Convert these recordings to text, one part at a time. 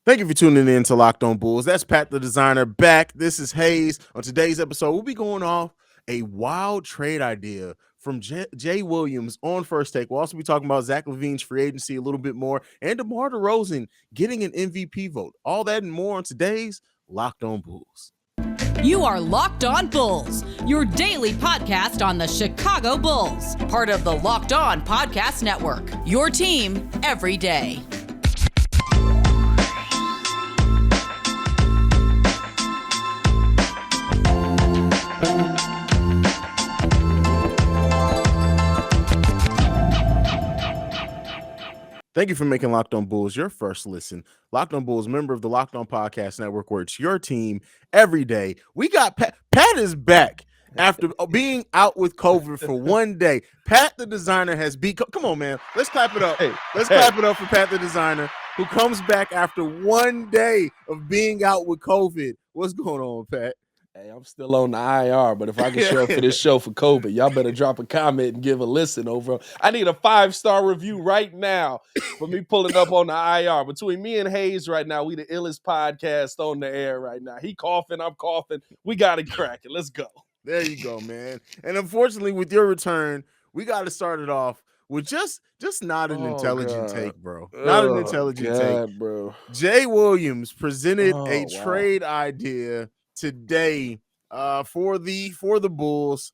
Thank you for tuning in to Locked On Bulls. That's Pat the Designer back. This is Haize. On today's episode, we'll be going off a wild trade idea from Jay Williams on First Take. We'll also be talking about Zach LaVine's free agency a little bit more and DeMar DeRozan getting an MVP vote. All that and more on today's Locked On Bulls. You are Locked On Bulls, your daily podcast on the Chicago Bulls, part of the Locked On Podcast Network, your team every day. Thank you for making Locked On Bulls your first listen. Locked On Bulls, member of the Locked On Podcast Network, where it's your team every day. We got Pat. Pat is back after being out with COVID for one day. Pat the Designer has come on, man. Let's clap it up. Clap it up for Pat the Designer, who comes back after one day of being out with COVID. What's going on, Pat? Hey, I'm still on the IR, but if I can show up for this show for COVID, y'all better drop a comment and give a listen over. I need a 5-star review right now for me pulling up on the IR. Between me and Haize right now, we the illest podcast on the air right now. He coughing, I'm coughing. We got it cracking. Let's go. There you go, man. And unfortunately, with your return, we got to start it off with just not an intelligent take, bro. Not an intelligent take, bro. Jay Williams presented a trade idea today for the Bulls.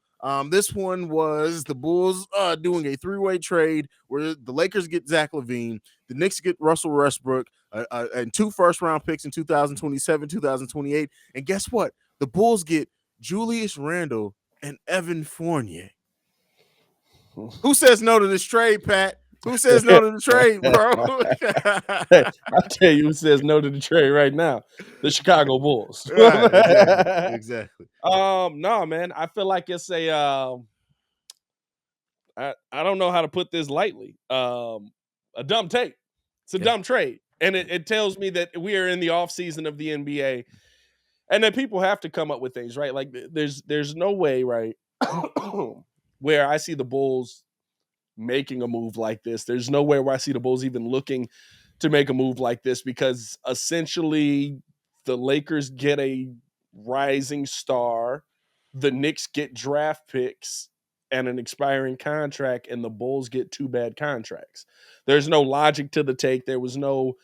This one was the Bulls doing a three-way trade where the Lakers get Zach LaVine, the Knicks get Russell Westbrook, and 2 first-round picks in 2027, 2028. And guess what? The Bulls get Julius Randle and Evan Fournier. Who says no to this trade, Pat? Who says no to the trade, bro? I'll tell you who says no to the trade right now. The Chicago Bulls. Right, exactly. No, man. I feel like it's I don't know how to put this lightly. A dumb take. It's a dumb trade. And it tells me that we are in the offseason of the NBA. And that people have to come up with things, right? Like there's no way, right, where I see the Bulls making a move like this. There's nowhere where I see the Bulls even looking to make a move like this, because essentially the Lakers get a rising star, the Knicks get draft picks and an expiring contract, and the Bulls get 2 bad contracts. There's no logic to the take. There was no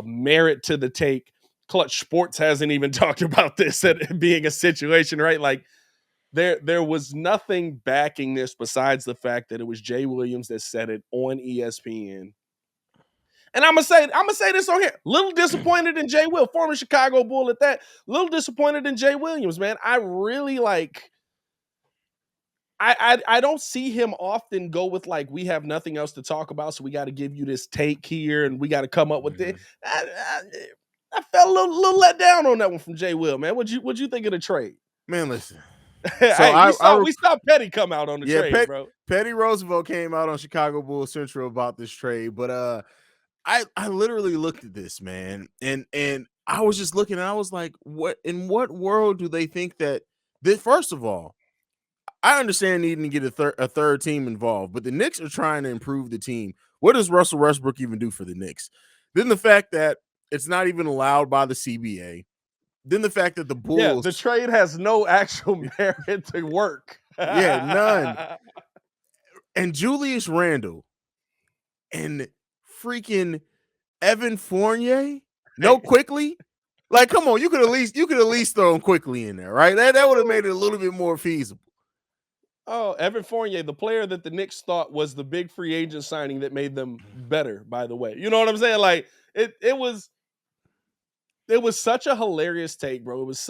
merit to the take. Clutch Sports hasn't even talked about this being a situation, right? Like, There was nothing backing this besides the fact that it was Jay Williams that said it on ESPN. And I'm gonna say this on here. Little disappointed in Jay Will, former Chicago Bull at that. Little disappointed in Jay Williams, man. I really I don't see him often go with like, we have nothing else to talk about, so we got to give you this take here and we got to come up with it. I felt a little let down on that one from Jay Will, man. What'd you think of the trade? Man, listen. So we saw Petty come out on the trade, bro. Petty Roosevelt came out on Chicago Bulls Central about this trade, but I literally looked at this, man, and I was just looking, and I was like, in what world do they think that this? First of all, I understand needing to get a third team involved, but the Knicks are trying to improve the team. What does Russell Westbrook even do for the Knicks? Then the fact that it's not even allowed by the CBA. Then the fact that the Bulls... Yeah, the trade has no actual merit to work. Yeah, none. And Julius Randle and freaking Evan Fournier? No Quickly? Like, come on, you could at least throw him Quickly in there, right? That would have made it a little bit more feasible. Oh, Evan Fournier, the player that the Knicks thought was the big free agent signing that made them better, by the way. You know what I'm saying? Like, it was such a hilarious take, bro. It was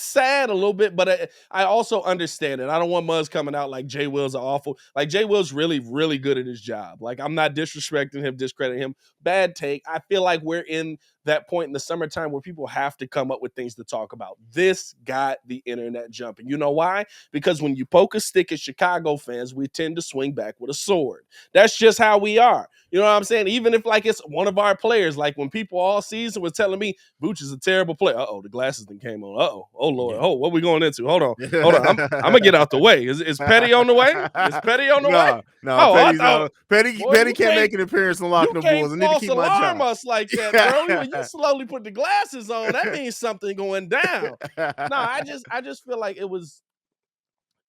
sad a little bit, but I also understand it. I don't want Muzz coming out like Jay Will's awful. Like, Jay Will's really, really good at his job. Like, I'm not disrespecting him, discrediting him. Bad take. I feel like we're in that point in the summertime where people have to come up with things to talk about. This got the internet jumping. You know why? Because when you poke a stick at Chicago fans, we tend to swing back with a sword. That's just how we are. You know what I'm saying? Even if like it's one of our players, like when people all season was telling me Vooch is a terrible player. The glasses then came on. Oh Lord. Yeah. Oh, what we going into? Hold on. I'm gonna get out the way. Is Petty on the way? Is Petty on the way? No, I Petty's thought out. Petty can't make an appearance on Locking you Them Bulls. can't I need to false keep my alarm job. us like that, bro. When you slowly put the glasses on, that means something going down. No, I just feel like it was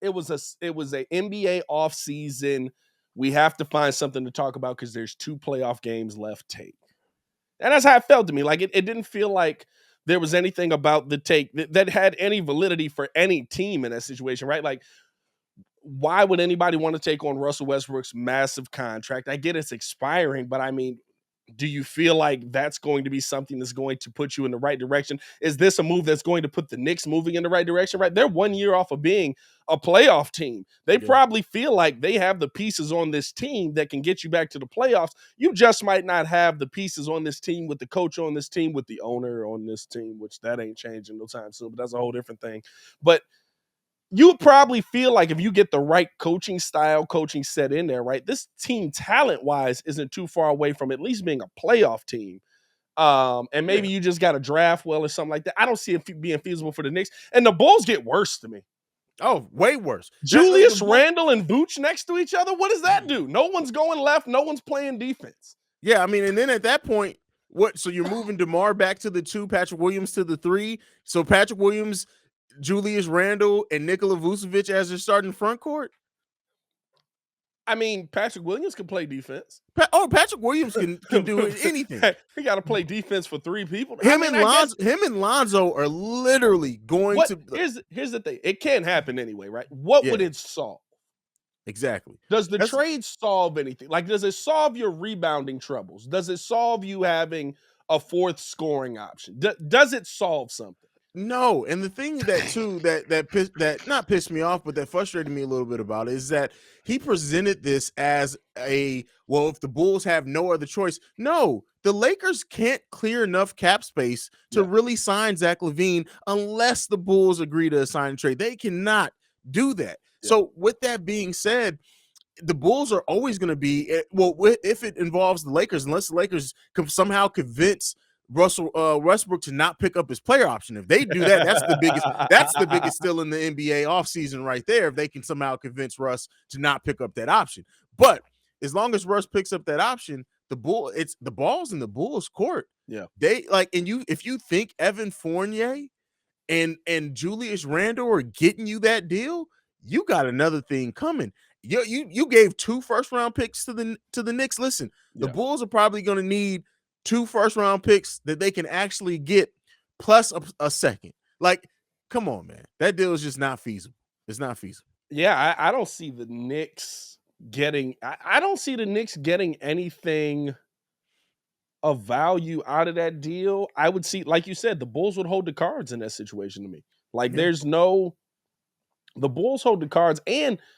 a NBA offseason. We have to find something to talk about because there's 2 playoff games left take. And that's how it felt to me. Like it didn't feel like there was anything about the take that had any validity for any team in that situation, right? Like, why would anybody want to take on Russell Westbrook's massive contract? I get it's expiring, but I mean, do you feel like that's going to be something that's going to put you in the right direction? Is this a move that's going to put the Knicks moving in the right direction, right? They're 1 year off of being a playoff team. They probably feel like they have the pieces on this team that can get you back to the playoffs. You just might not have the pieces on this team with the coach on this team, with the owner on this team, which that ain't changing no time soon, but that's a whole different thing. But you would probably feel like if you get the right coaching style, coaching set in there, right? This team talent-wise isn't too far away from at least being a playoff team. And maybe you just got to draft well or something like that. I don't see it being feasible for the Knicks. And the Bulls get worse to me. Oh, way worse. Julius Randle and Vooch next to each other? What does that do? No one's going left. No one's playing defense. Yeah, I mean, and then at that point, so you're moving DeMar back to the 2, Patrick Williams to the 3. So Patrick Williams, Julius Randle, and Nikola Vucevic as their starting front court? I mean, Patrick Williams can play defense. Patrick Williams can do anything. He got to play defense for 3 people. Him and Lonzo are literally going to. Here's the thing. It can't happen anyway, right? What would it solve? Exactly. Does the trade solve anything? Like, does it solve your rebounding troubles? Does it solve you having a 4th scoring option? Does it solve something? No, and the thing that not pissed me off, but that frustrated me a little bit about it is that he presented this as if the Bulls have no other choice. No, the Lakers can't clear enough cap space to really sign Zach LaVine unless the Bulls agree to a sign and trade. They cannot do that. Yeah. So with that being said, the Bulls are always going to be if it involves the Lakers, unless the Lakers can somehow convince Russell Westbrook to not pick up his player option. If they do that, that's the biggest steal in the NBA offseason right there. If they can somehow convince Russ to not pick up that option. But as long as Russ picks up that option, the ball's in the Bulls' court. Yeah. If you think Evan Fournier and Julius Randle are getting you that deal, you got another thing coming. You gave 2 first-round picks to the Knicks. Listen, the Bulls are probably going to need 2 first-round picks that they can actually get, plus a second. Like, come on, man. That deal is just not feasible. It's not feasible. Yeah, I don't see the Knicks getting – I don't see the Knicks getting anything of value out of that deal. I would see, like you said, the Bulls would hold the cards in that situation to me. Like, there's no – the Bulls hold the cards, and –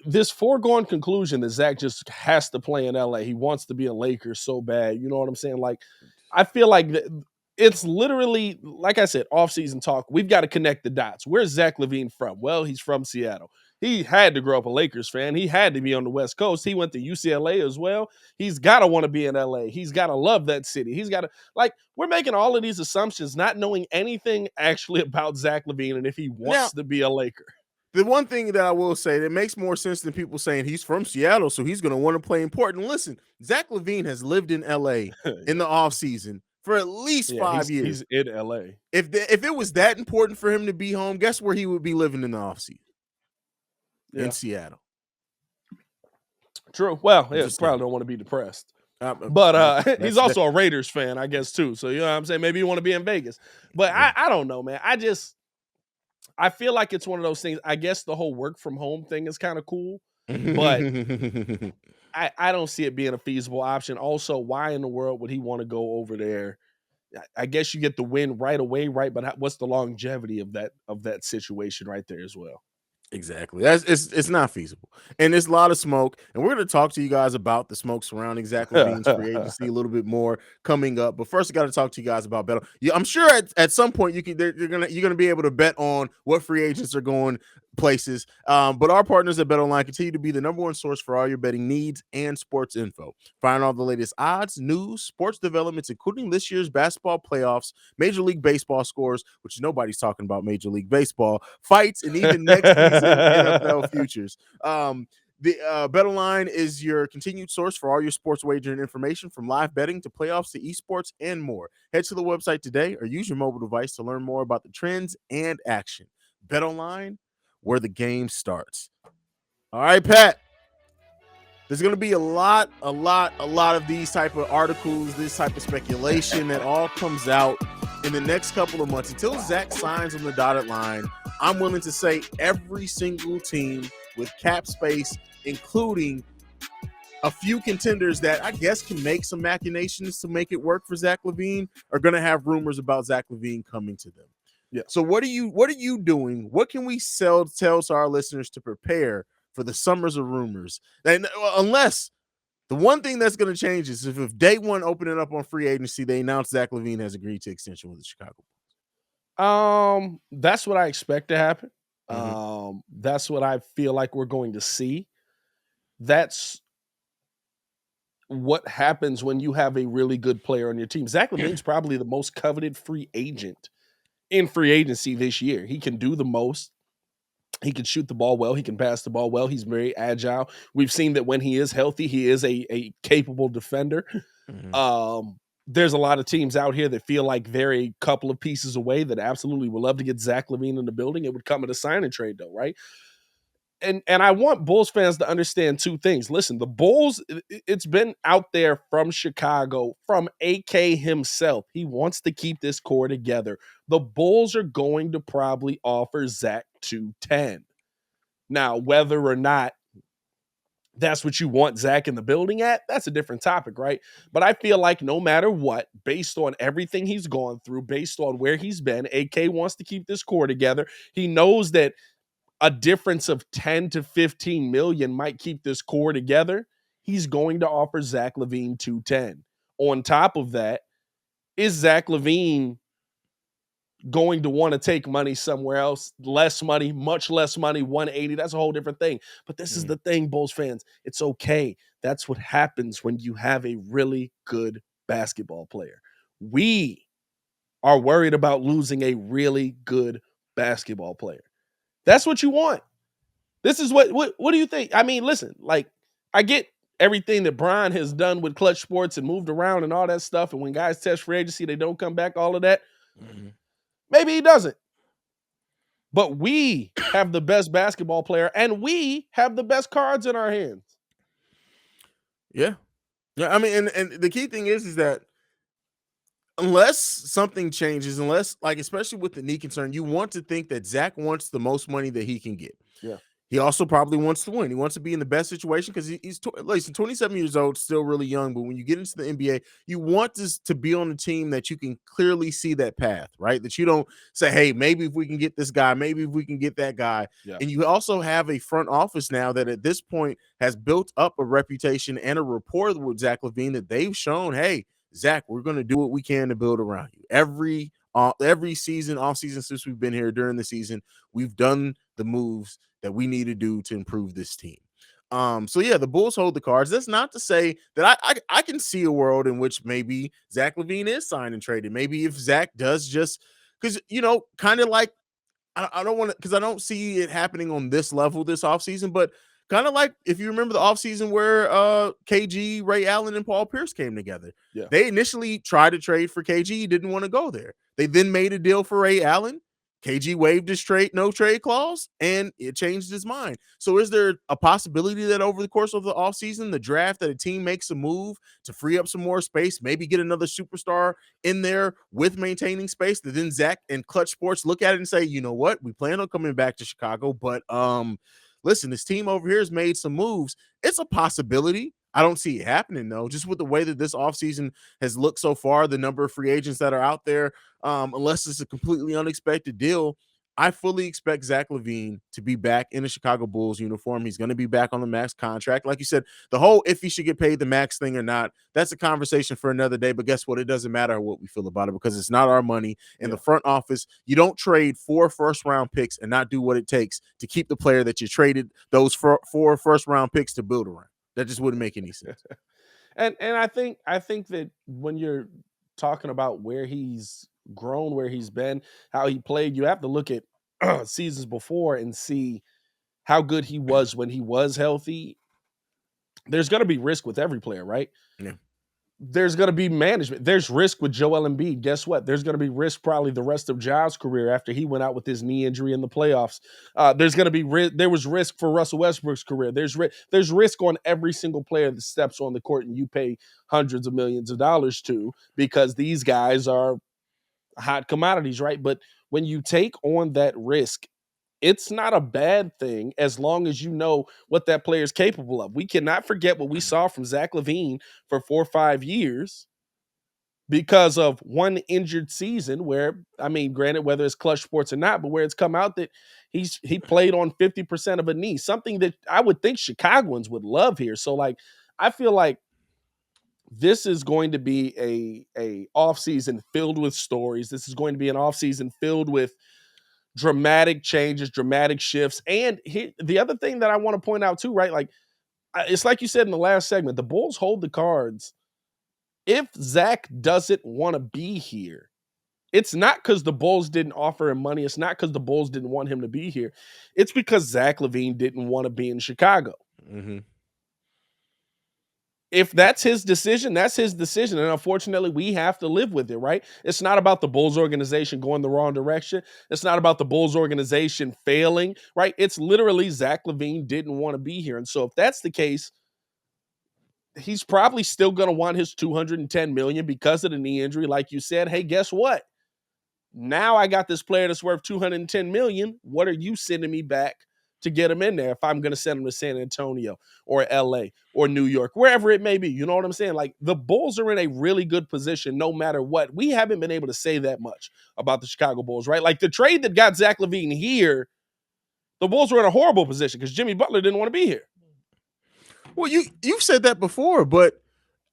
this foregone conclusion that Zach just has to play in LA. He wants to be a Laker so bad. You know what I'm saying? Like, I feel like it's literally, like I said, off-season talk. We've got to connect the dots. Where's Zach LaVine from? Well, he's from Seattle. He had to grow up a Lakers fan. He had to be on the West Coast. He went to UCLA as well. He's got to want to be in LA. He's got to love that city. He's got to, we're making all of these assumptions, not knowing anything actually about Zach LaVine and if he wants to be a Laker. The one thing that I will say that makes more sense than people saying he's from Seattle, so he's going to want to play important. Listen, Zach LaVine has lived in LA in the offseason for at least 5 years. He's in LA. If it was that important for him to be home, guess where he would be living in the offseason? In Seattle. True. Well, probably don't want to be depressed. But he's also a Raiders fan, I guess, too. So, you know what I'm saying? Maybe you want to be in Vegas. But I don't know, man. I feel like it's one of those things. I guess the whole work from home thing is kind of cool, but I don't see it being a feasible option. Also, why in the world would he want to go over there? I guess you get the win right away, right? But what's the longevity of that situation right there as well? Exactly. It's not feasible. And there's a lot of smoke. And we're going to talk to you guys about the smoke surrounding Zach LaVine's free agency a little bit more coming up. But first, I got to talk to you guys about bet. I'm sure at some point you're gonna be able to bet on what free agents are going places. But our partners at BetOnline continue to be the number one source for all your betting needs and sports info. Find all the latest odds, news, sports developments, including this year's basketball playoffs, Major League Baseball scores, which nobody's talking about Major League Baseball, fights, and even next season NFL futures. The BetOnline is your continued source for all your sports wagering information, from live betting to playoffs to esports and more. Head to the website today or use your mobile device to learn more about the trends and action. BetOnline, where the game starts. All right, Pat. There's going to be a lot of these type of articles, this type of speculation that all comes out in the next couple of months. Until Zach signs on the dotted line, I'm willing to say every single team with cap space, including a few contenders that I guess can make some machinations to make it work for Zach LaVine, are going to have rumors about Zach LaVine coming to them. Yeah. So what are you doing? What can we tell to our listeners to prepare for the summers of rumors? And unless the one thing that's going to change is if day one opening up on free agency, they announce Zach LaVine has agreed to extension with the Chicago Bulls. That's what I expect to happen. Mm-hmm. That's what I feel like we're going to see. That's what happens when you have a really good player on your team. Zach LaVine's probably the most coveted free agent in free agency this year. He can do the most. He can shoot the ball well. He can pass the ball well. He's very agile. We've seen that when he is healthy, he is a capable defender. Mm-hmm. There's a lot of teams out here that feel like they're a couple of pieces away that absolutely would love to get Zach LaVine in the building. It would come at a sign and trade, though, right? And I want Bulls fans to understand two things. Listen, the Bulls, it's been out there from Chicago, from AK himself. He wants to keep this core together. The Bulls are going to probably offer Zach 210. Now, whether or not that's what you want Zach in the building at, that's a different topic, right? But I feel like no matter what, based on everything he's gone through, based on where he's been, AK wants to keep this core together. He knows that a difference of 10 to 15 million might keep this core together. He's going to offer Zach LaVine 210. On top of that, is Zach LaVine going to want to take money somewhere else? Less money, much less money, 180. That's a whole different thing. But this is the thing, Bulls fans. It's okay. That's what happens when you have a really good basketball player. We are worried about losing a really good basketball player. That's what you want. This is what do you think? I mean, listen, like, I get everything that Brian has done with Clutch Sports and moved around and all that stuff. And when guys test free agency, they don't come back, all of that. Mm-hmm. Maybe he doesn't. But we have the best basketball player and we have the best cards in our hands. Yeah. Yeah. I mean, and the key thing is that unless something changes, unless, like, especially with the knee concern, you want to think that Zach wants the most money that he can get. Yeah. He also probably wants to win. He wants to be in the best situation because he's 27 years old, still really young. But when you get into the NBA, you want to be on a team that you can clearly see that path, right? That you don't say, hey, maybe if we can get this guy, maybe if we can get that guy. Yeah. And you also have a front office now that at this point has built up a reputation and a rapport with Zach LaVine that they've shown, hey, Zach, we're going to do what we can to build around you. Every season, off season, since we've been here during the season, we've done the moves that we need to do to improve this team. So yeah, the Bulls hold the cards. That's not to say that I can see a world in which maybe Zach LaVine is signed and traded. Maybe if Zach does just because, kind of like, I don't want to, because I don't see it happening on this level this offseason, but kind of like if you remember the offseason where KG, Ray Allen, and Paul Pierce came together. Yeah. They initially tried to trade for KG, didn't want to go there. They then made a deal for Ray Allen. KG waived his no trade clause, and it changed his mind. So is there a possibility that over the course of the offseason, the draft, that a team makes a move to free up some more space, maybe get another superstar in there with maintaining space, that then Zach and Clutch Sports look at it and say, you know what, we plan on coming back to Chicago, but listen, this team over here has made some moves. It's a possibility. I don't see it happening, though, just with the way that this offseason has looked so far, the number of free agents that are out there, unless it's a completely unexpected deal. I fully expect Zach LaVine to be back in the Chicago Bulls uniform. He's going to be back on the max contract. Like you said, the whole if he should get paid the max thing or not, that's a conversation for another day. But guess what? It doesn't matter what we feel about it because it's not our money. In the front office, you don't trade 4 first-round picks and not do what it takes to keep the player that you traded those 4 first-round picks to build around. That just wouldn't make any sense. And I think that when you're talking about where he's grown, where he's been, how he played, you have to look at seasons before and see how good he was when he was healthy. There's going to be risk with every player, right? Yeah. There's going to be management. There's risk with Joel Embiid. Guess what? There's going to be risk probably the rest of Ja's career after he went out with his knee injury in the playoffs. There's going to be there was risk for Russell Westbrook's career. There's risk on every single player that steps on the court and you pay hundreds of millions of dollars to, because these guys are hot commodities, right? But when you take on that risk, it's not a bad thing as long as you know what that player is capable of. We cannot forget what we saw from Zach LaVine for 4 or 5 years because of one injured season where, I mean, granted, whether it's clutch sports or not, but where it's come out that he played on 50% of a knee, something that I would think Chicagoans would love here. So, like, I feel like this is going to be a offseason filled with stories. This is going to be an offseason filled with dramatic changes, dramatic shifts. And the other thing that I want to point out too, right? Like, it's like you said in the last segment, the Bulls hold the cards. If Zach doesn't want to be here, it's not because the Bulls didn't offer him money. It's not because the Bulls didn't want him to be here. It's because Zach LaVine didn't want to be in Chicago. Mm-hmm. If that's his decision, that's his decision. And unfortunately, we have to live with it, right? It's not about the Bulls organization going the wrong direction. It's not about the Bulls organization failing, right? It's literally Zach LaVine didn't want to be here. And so if that's the case, he's probably still going to want his $210 million because of the knee injury. Like you said, hey, guess what? Now I got this player that's worth $210 million. What are you sending me back to get him in there if I'm going to send him to San Antonio or LA or New York, wherever it may be? You know what I'm saying? Like, the Bulls are in a really good position no matter what. We haven't been able to say that much about the Chicago Bulls, right? Like, the trade that got Zach LaVine here, the Bulls were in a horrible position because Jimmy Butler didn't want to be here. Well, you've said that before, but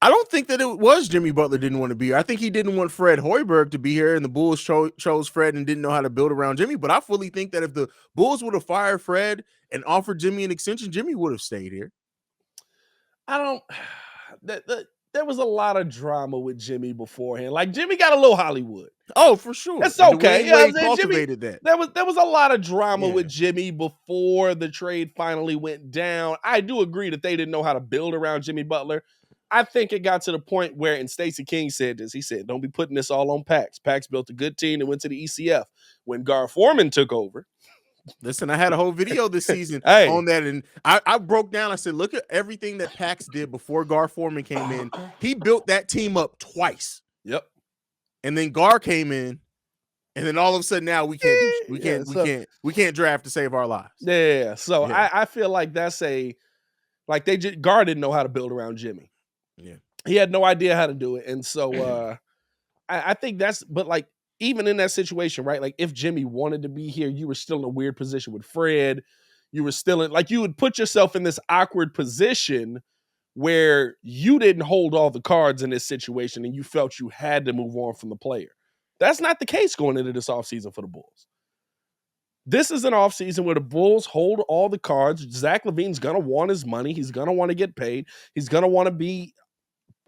I don't think that it was Jimmy Butler didn't want to be here. I think he didn't want Fred Hoiberg to be here, and the Bulls chose Fred and didn't know how to build around Jimmy. But I fully think that if the Bulls would have fired Fred and offered Jimmy an extension, Jimmy would have stayed here. There was a lot of drama with Jimmy beforehand. Like, Jimmy got a little Hollywood. Oh, for sure. That's okay. Wade cultivated that. There was a lot of drama with Jimmy before the trade finally went down. I do agree that they didn't know how to build around Jimmy Butler. I think it got to the point where, and Stacey King said this, he said, don't be putting this all on Pax. Pax built a good team and went to the ECF. When Gar Forman took over. Listen, I had a whole video this season Hey. on that, and I broke down. I said, look at everything that Pax did before Gar Forman came in. He built that team up twice. Yep. And then Gar came in, and then all of a sudden now we can't draft to save our lives. Yeah. So I feel like that's Gar didn't know how to build around Jimmy. Yeah. He had no idea how to do it. And so I think but like, even in that situation, right? Like, if Jimmy wanted to be here, you were still in a weird position with Fred. You were still in, like, you would put yourself in this awkward position where you didn't hold all the cards in this situation and you felt you had to move on from the player. That's not the case going into this offseason for the Bulls. This is an offseason where the Bulls hold all the cards. Zach LaVine's going to want his money. He's going to want to get paid. He's going to want to be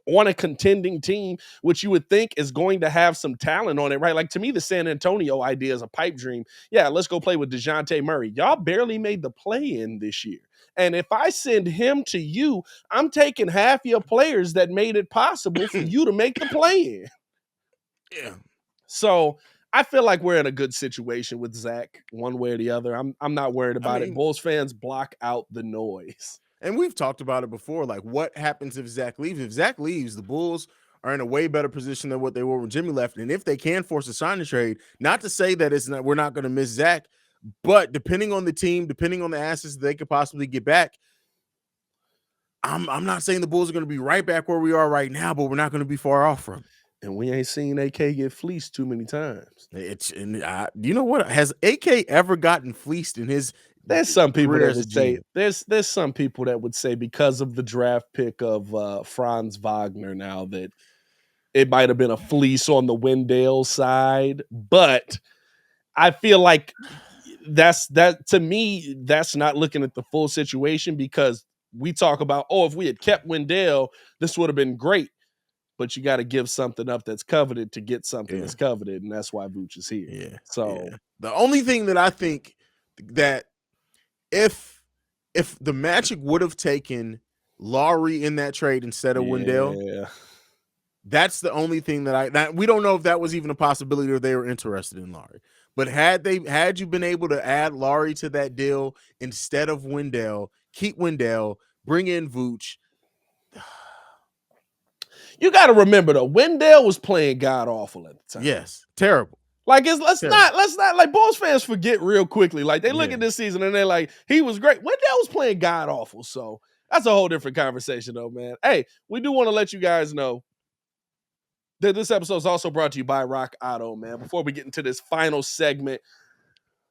on a contending team, which you would think is going to have some talent on it, right? Like, to me, the San Antonio idea is a pipe dream. Yeah, let's go play with DeJounte Murray. Y'all barely made the play-in this year. And if I send him to you, I'm taking half your players that made it possible for you to make the play-in. Yeah. So I feel like we're in a good situation with Zach one way or the other. I'm not worried about it. Bulls fans, block out the noise. And we've talked about it before, like, what happens if Zach leaves? If Zach leaves, the Bulls are in a way better position than what they were when Jimmy left. And if they can force a signing trade, not to say that we're not going to miss Zach, but depending on the team, depending on the assets they could possibly get back, I'm not saying the Bulls are going to be right back where we are right now, but we're not going to be far off from. And we ain't seen AK get fleeced too many times. You know what? Has AK ever gotten fleeced in his There's some people career that as a would say GM? there's some people that would say because of the draft pick of Franz Wagner now that it might have been a fleece on the Wendell side, but I feel like that to me, that's not looking at the full situation because we talk about, if we had kept Wendell, this would have been great. But you got to give something up that's coveted to get something that's coveted, and that's why Vooch is here. Yeah. So the only thing that I think that if the Magic would have taken Lowry in that trade instead of Wendell, that's the only thing that we don't know if that was even a possibility or they were interested in Lowry. But had you been able to add Lowry to that deal instead of Wendell, keep Wendell, bring in Vooch. You got to remember though, Wendell was playing god awful at the time. Yes, terrible. Like let's not like Bulls fans forget real quickly. Like they look at this season and they're like, he was great. Wendell was playing god awful. So that's a whole different conversation though, man. Hey, we do want to let you guys know that this episode is also brought to you by Rock Auto, man. Before we get into this final segment,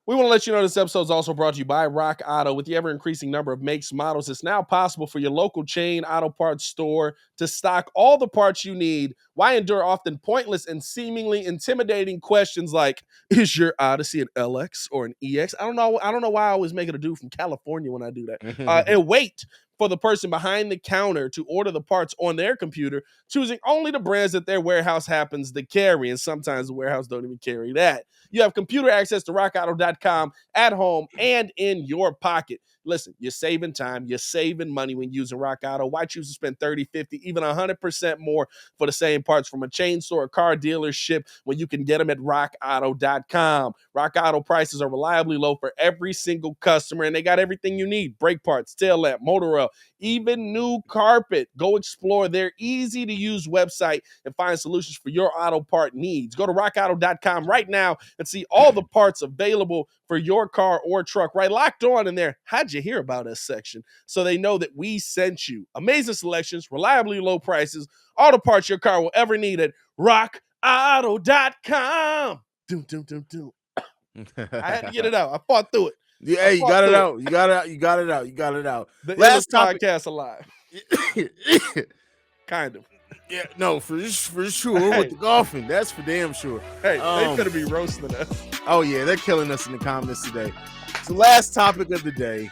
we want to let you know this episode is also brought to you by Rock Auto. With the ever-increasing number of makes, models, it's now possible for your local chain auto parts store to stock all the parts you need. Why endure often pointless and seemingly intimidating questions like, is your Odyssey an LX or an EX? I don't know why I always make it a dude from California when I do that. And wait for the person behind the counter to order the parts on their computer, choosing only the brands that their warehouse happens to carry. And sometimes the warehouse don't even carry that. You have computer access to rockauto.com at home and in your pocket. Listen, you're saving time, you're saving money when using Rock Auto. Why choose to spend 30, 50, even 100% more for the same parts from a chain store or car dealership when you can get them at rockauto.com? Rock Auto prices are reliably low for every single customer, and they got everything you need: brake parts, tail lamp, motor oil, even new carpet. Go explore their easy-to-use website and find solutions for your auto part needs. Go to rockauto.com right now and see all the parts available for your car or truck. Right, locked on in there. How'd you hear about us section? So they know that we sent you. Amazing selections, reliably low prices, all the parts your car will ever need at rockauto.com. I had to get it out. I fought through it. Yeah, you got it out. You got it out. The last podcast alive. Kind of. Yeah, no, for sure. With the golfing, that's for damn sure. Hey, they could be roasting us. Oh yeah, they're killing us in the comments today. So last topic of the day.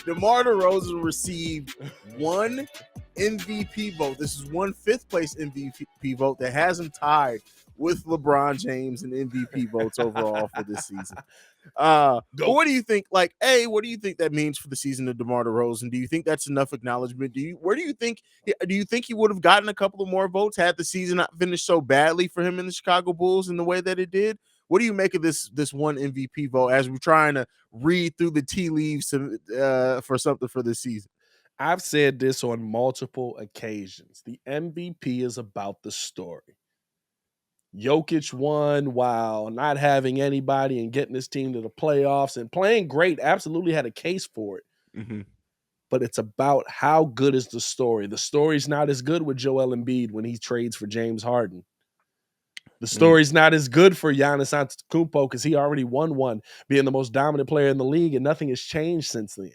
DeMar DeRozan received one MVP vote. This is one fifth place MVP vote that has him tied with LeBron James in MVP votes overall for this season. What do you think? What do you think that means for the season of DeMar DeRozan? Do you think that's enough acknowledgement? Do you think he would have gotten a couple of more votes had the season not finished so badly for him in the Chicago Bulls in the way that it did? What do you make of this one MVP vote as we're trying to read through the tea leaves for something for this season? I've said this on multiple occasions. The MVP is about the story. Jokic won while not having anybody and getting his team to the playoffs and playing great. Absolutely had a case for it. Mm-hmm. But it's about how good is the story. The story's not as good with Joel Embiid when he trades for James Harden. The story's not as good for Giannis Antetokounmpo because he already won one, being the most dominant player in the league, and nothing has changed since then.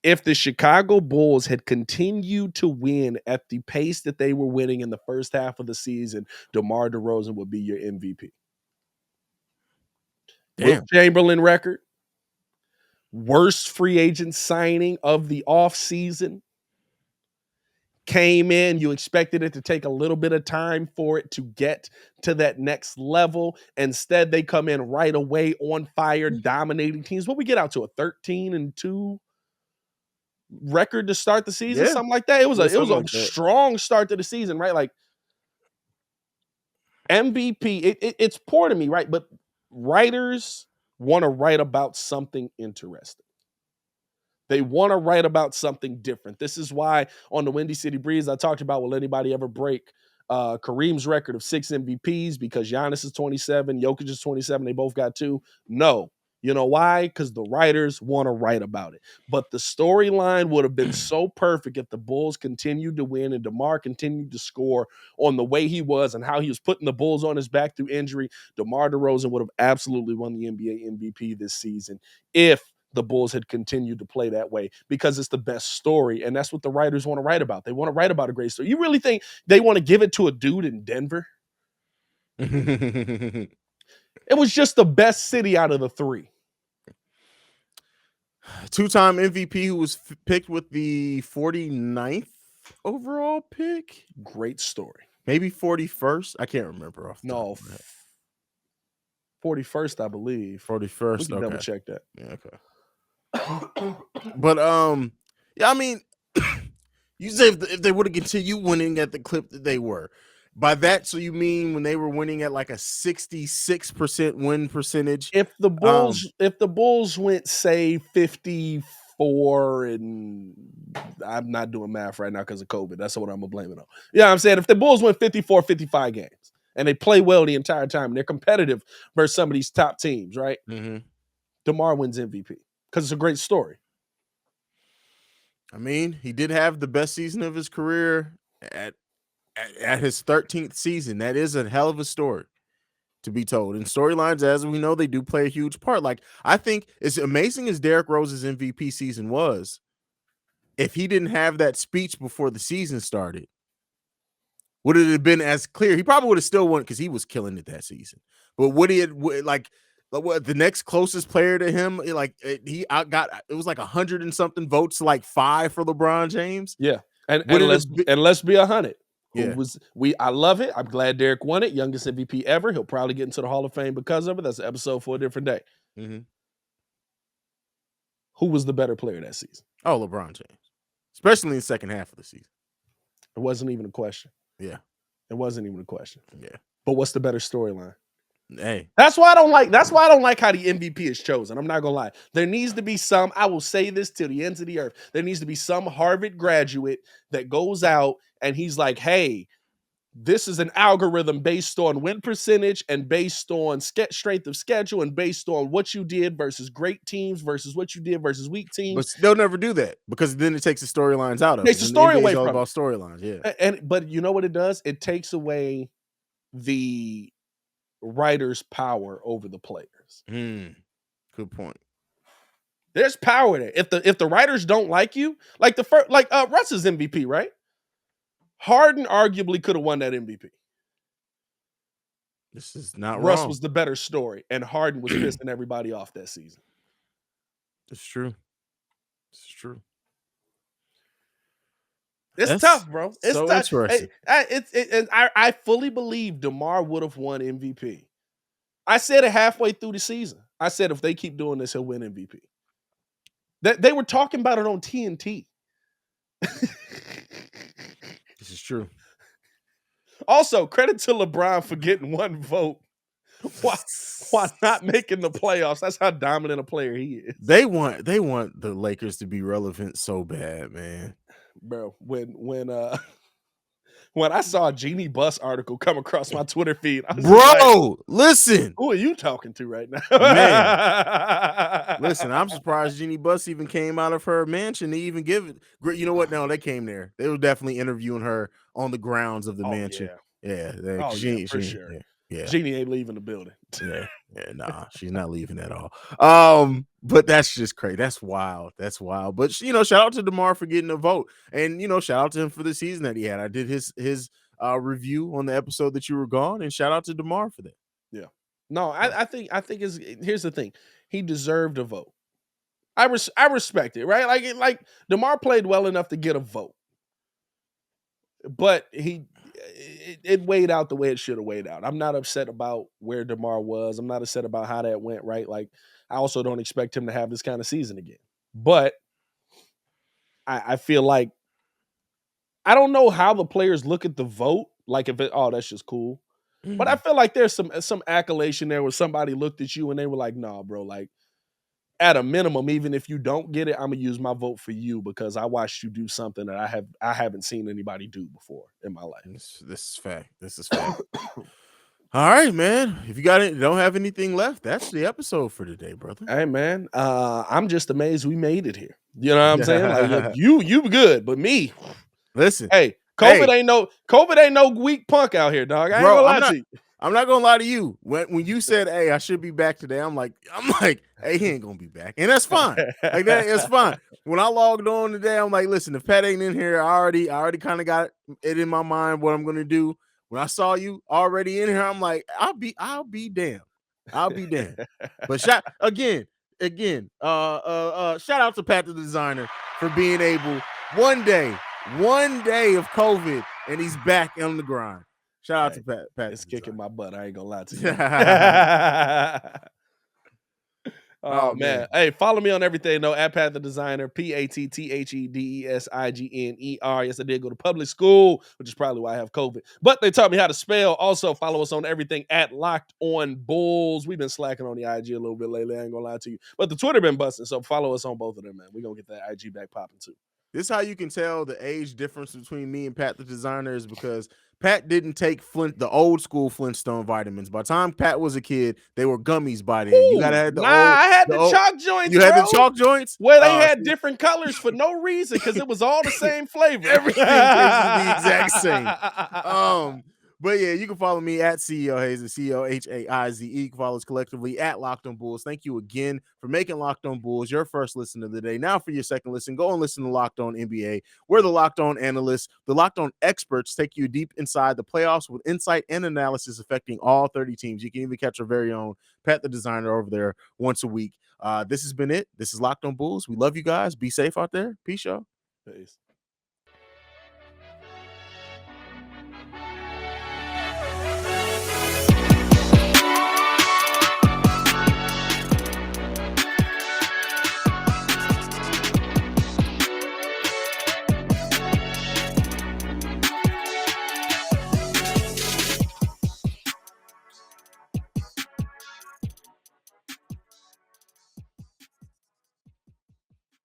If the Chicago Bulls had continued to win at the pace that they were winning in the first half of the season, DeMar DeRozan would be your MVP. Will Chamberlain record, worst free agent signing of the offseason. Came in, you expected it to take a little bit of time for it to get to that next level. Instead, they come in right away on fire, dominating teams. What we get out to, a 13-2 record to start the season, something like that. It was a strong start to the season, right? Like MVP, it's poor to me, right? But writers want to write about something interesting. They want to write about something different. This is why on the Windy City Breeze, I talked about, will anybody ever break Kareem's record of 6 MVPs? Because Giannis is 27, Jokic is 27, they both got 2. No. You know why? Because the writers want to write about it. But the storyline would have been so perfect if the Bulls continued to win and DeMar continued to score on the way he was and how he was putting the Bulls on his back through injury. DeMar DeRozan would have absolutely won the NBA MVP this season if the Bulls had continued to play that way, because it's the best story. And that's what the writers want to write about. They want to write about a great story. You really think they want to give it to a dude in Denver? It was just the best city out of the three. Two-time MVP who was picked with the 49th overall pick. Great story. Maybe 41st. I can't remember. 41st, I believe. 41st. We can double check that. Yeah, okay. But yeah, I mean, you say if they would have continued winning at the clip that they were. By that, so you mean when they were winning at like a 66% win percentage? If the Bulls went, say, 54, and I'm not doing math right now because of COVID. That's what I'm gonna blame it on. Yeah, I'm saying if the Bulls win 54, 55 games and they play well the entire time and they're competitive versus some of these top teams, right? Mm-hmm. DeMar wins MVP because it's a great story. I mean, he did have the best season of his career at his 13th season. That is a hell of a story to be told. And storylines, as we know, they do play a huge part. Like, I think as amazing as Derrick Rose's MVP season was, if he didn't have that speech before the season started, would it have been as clear? He probably would have still won because he was killing it that season. But would he like the next closest player to him? Like it was like 100 and something votes, like 5 for LeBron James. Yeah, and let's be 100. Yeah. I love it. I'm glad Derrick won it. Youngest MVP ever. He'll probably get into the Hall of Fame because of it. That's an episode for a different day. Mm-hmm. Who was the better player that season? Oh, LeBron James, especially in the second half of the season. It wasn't even a question. Yeah, it wasn't even a question. Yeah, but what's the better storyline? Hey, that's why I don't like how the MVP is chosen. I'm not gonna lie. There needs to be some. I will say this till the ends of the earth. There needs to be some Harvard graduate that goes out and he's like, "Hey, this is an algorithm based on win percentage and based on strength of schedule and based on what you did versus great teams versus what you did versus weak teams." But they'll never do that because then it takes the storylines out of it. Takes the story away from about storylines. Yeah, but you know what it does? It takes away the writer's power over the players. Good point. There's power there. If the writers don't like you, like Russ's MVP, right? Harden arguably could have won that MVP. This is not Russ wrong. was the better story, and Harden was pissing everybody off that season. It's true. It's true. It's tough, bro. It's so tough. Interesting. I fully believe DeMar would have won MVP. I said it halfway through the season. I said if they keep doing this, he'll win MVP. They were talking about it on TNT. This is true. Also, credit to LeBron for getting one vote. Why not making the playoffs? That's how dominant a player he is. They want the Lakers to be relevant so bad, man. Bro, when I saw a Jeannie Buss article come across my Twitter feed, I was like, listen. Who are you talking to right now? Man. Listen, I'm surprised Jeannie Buss even came out of her mansion to even give it. You know what? No, they came there. They were definitely interviewing her on the grounds of the mansion. Yeah. Jeannie, for sure. Yeah. Jeannie ain't leaving the building. Nah, she's not leaving at all. But that's just crazy. That's wild. But shout out to DeMar for getting a vote, and shout out to him for the season that he had. I did his review on the episode that you were gone, and shout out to DeMar for that. Yeah. No, I think here's the thing. He deserved a vote. I respect it, right? Like DeMar played well enough to get a vote, but it weighed out the way it should have weighed out. I'm not upset about where DeMar was. I'm not upset about how that went, right? Like, I also don't expect him to have this kind of season again. But I feel like I don't know how the players look at the vote. Like, that's just cool. Mm-hmm. But I feel like there's some accolation there where somebody looked at you and they were like, nah, bro, like, at a minimum, even if you don't get it, I'm gonna use my vote for you because I watched you do something that I haven't seen anybody do before in my life. This is fact. All right, man. If you don't have anything left, that's the episode for today, brother. Hey, man. I'm just amazed we made it here. You know what I'm saying? Like you good, but me. Listen, hey, COVID ain't no weak punk out here, dog. I ain't gonna lie to you. I'm not gonna lie to you. When you said, "Hey, I should be back today," I'm like, "Hey, he ain't gonna be back," and that's fine. Like that, it's fine. When I logged on today, I'm like, "Listen, if Pat ain't in here, I already kind of got it in my mind what I'm gonna do." When I saw you already in here, I'm like, "I'll be damned. I'll be damned." But shout again. Shout out to Pat the designer for being able one day of COVID, and he's back on the grind. Shout out to Pat. It's kicking my butt. I ain't gonna lie to you. Oh man. Hey, follow me on everything though. At Pat the Designer, PATTHEDESIGNER. Yes, I did go to public school, which is probably why I have COVID. But they taught me how to spell. Also, follow us on everything at Locked On Bulls. We've been slacking on the IG a little bit lately. I ain't gonna lie to you. But the Twitter been busting. So follow us on both of them, man. We're gonna get that IG back popping too. This is how you can tell the age difference between me and Pat the Designer is because Pat didn't take the old school Flintstone vitamins. By the time Pat was a kid, they were gummies by then. You gotta have I had the chalk joints. You had the chalk joints? Where they had different colors for no reason because it was all the same flavor. Everything tasted the exact same. But yeah, you can follow me at CEO Haize, COHAIZE. You can follow us collectively at Locked On Bulls. Thank you again for making Locked On Bulls your first listen of the day. Now for your second listen, go and listen to Locked On NBA. We're the Locked On analysts. The Locked On experts take you deep inside the playoffs with insight and analysis affecting all 30 teams. You can even catch our very own Pat the Designer over there once a week. This has been it. This is Locked On Bulls. We love you guys. Be safe out there. Peace, y'all. Peace.